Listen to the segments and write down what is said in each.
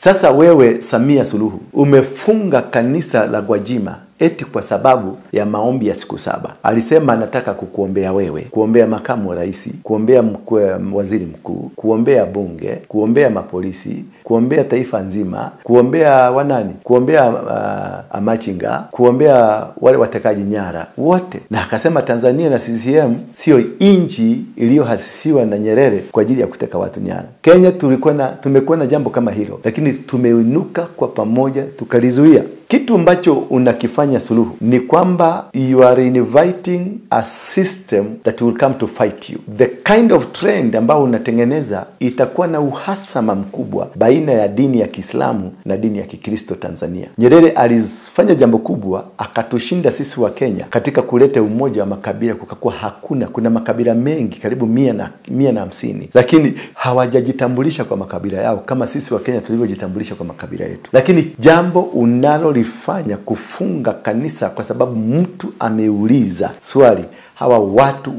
Sasa wewe Samia Suluhu umefunga kanisa la Gwajima eti kwa sababu ya maombi ya siku 7. Alisema anataka kukuombea wewe, kuombea makamu wa rais, kuombea waziri mkuu, kuombea bunge, kuombea mapolisi, kuombea taifa nzima, kuombea wanani, kuombea amachinga, kuombea wale watekaji nyara wote. Na akasema Tanzania na CCM sio inchi iliyohasisiwa na Nyerere kwa ajili ya kuteka watu nyara. Kenya tumekuwa na jambo kama hilo, lakini tumeinuka kwa pamoja tukalizuia. Kitu ambacho unakifanya Suluhu ni kwamba you are inviting a system that will come to fight you. The kind of trend ambao unatengeneza itakuwa na uhasama mkubwa baina ya dini ya Kiislamu na dini ya Kikristo Tanzania. Nyerere alifanya jambo kubwa, akatushinda sisi wa Kenya katika kuleta umoja wa makabila. Kukakuwa kuna makabila mengi karibu 150, lakini hawajajitambulisha kwa makabila yao kama sisi wa Kenya tulivyojitambulisha kwa makabila yetu. Lakini jambo unalolifanya kufunga kanisa kwa sababu mtu ameuliza swali, hawa watu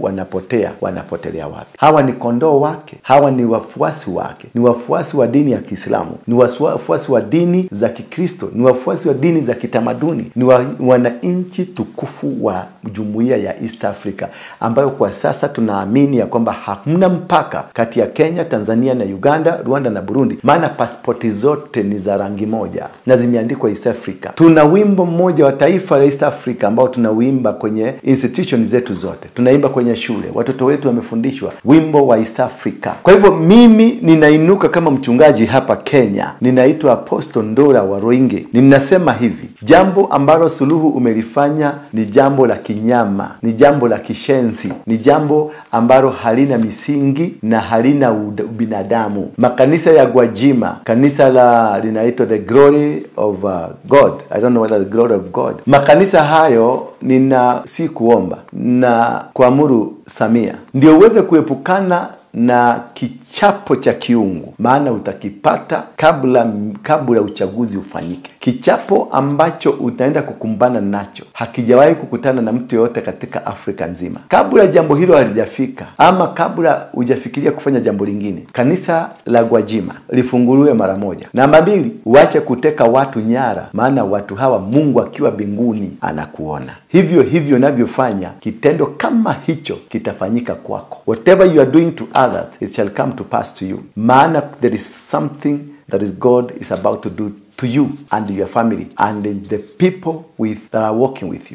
wanapotelea wapi? Hawa ni kondoo wake, hawa ni wafuasi wake, ni wafuasi wa dini ya Kiislamu, ni wafuasi wa dini za Kikristo, ni wafuasi wa dini za kitamaduni, ni wananchi tukufu wa jumuiya ya East Africa, ambayo kwa sasa tunaamini ya kwamba hamna mpaka kati ya Kenya, Tanzania na Uganda, Rwanda na Burundi, maana pasipoti zote ni za rangi moja na zimeandikwa East Africa. Tuna wimbo mmoja wa taifa la East Africa ambao tunauimba kwenye institution zetu zote. Tunaimba kwenye shule, watoto wetu wamefundishwa wimbo wa East Africa. Kwa hivyo mimi ninainuka kama mchungaji hapa Kenya, ninaitwa Apostle Ndura Waruinge. Ninasema hivi, jambo ambalo Suluhu umelifanya ni jambo la kinyama, ni jambo la kishenzi, ni jambo ambalo halina misingi na halina binadamu. Makanisa ya Gwajima, kanisa linaitwa The Glory of God, I don't know whether the Glory of God. Makanisa hayo si kuomba na kuamuru Samia ndio uweze kuepukana na kichapo cha kiungu, maana utakipata kabla uchaguzi ufanyike. Kichapo ambacho utaenda kukumbana nacho hakijawahi kukutana na mtu yote katika Afrika nzima. Kabla jambo hilo halijafika, ama kabla hujafikiria kufanya jambo lingine, kanisa la Gwajima lifunguliwe mara moja. Namba 2, uache kuteka watu nyara, maana watu hawa Mungu akiwa mbinguni anakuona. Hivyo navyofanya, kitendo kama hicho kitafanyika kwako. Whatever you are doing to others, it shall come to pass to you. Maana there is something that is God is about to do to you and your family and the people that are walking with you.